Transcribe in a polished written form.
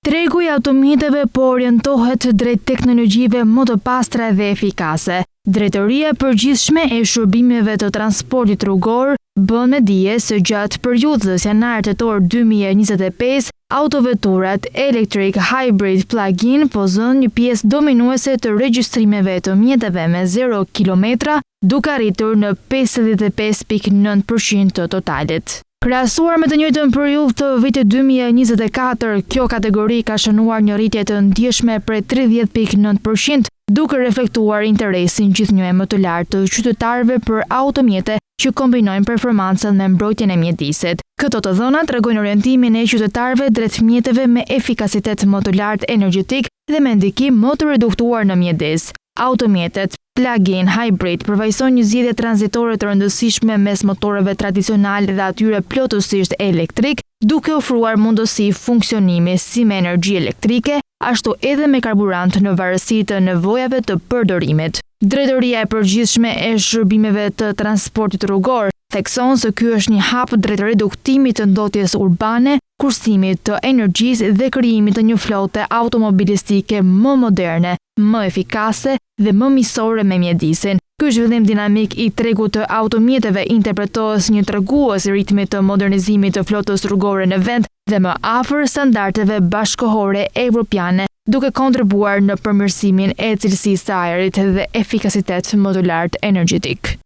Tregu I automjeteve po orientohet drejt teknologjive më të pastra dhe efikase. Drejtoria e Përgjithshme e Shërbimeve të Transportit Rrugor bën me dije se gjatë periudhës janar-tetor 2025, autoveturat electric hybrid plug-in po zën një pjesë dominuese të regjistrimeve të mjeteve me 0 km, duke arritur në 55.9% të totalit. Krahasuar me të njëjtën periudhë të vitit 2024, kjo kategori ka shënuar një rritje të ndjeshme prej 30.9%, duke reflektuar interesin gjithnjë më të lartë të qytetarëve për automjete që kombinojnë performancën me mbrojtjen e mjedisit. Këto të dhëna tregojnë orientimin e qytetarëve drejt mjeteve me efikasitet më të lartë energjetik dhe me ndikim më të reduktuar në mjedis. Automjetet plug-in hybrid përfaqësojnë një zgjidhje tranzitore të rëndësishme mes motoreve tradicionale dhe atyre plotësisht elektrik, duke ofruar mundësi funksionimi si me energji elektrike, ashtu edhe me karburant në varësi të nevojave të përdorimit. Drejtoria e Përgjithshme e Shërbimeve të Transportit Rrugor thekson se ky është një hap drejt reduktimit të ndotjes urbane, kursimit të energjisë dhe krijimit të një flote automobilistike më moderne, më efikase dhe më miqësore me mjedisin. Ky zhvillim dinamik I tregut të automjeteve interpretohet si një tregues I ritmit të modernizimit të flotës rrugore në vend dhe më afër standardeve bashkëkohore evropiane, duke kontribuar në përmirësimin e cilësisë së ajrit dhe efikasitet më të lartë energjetik.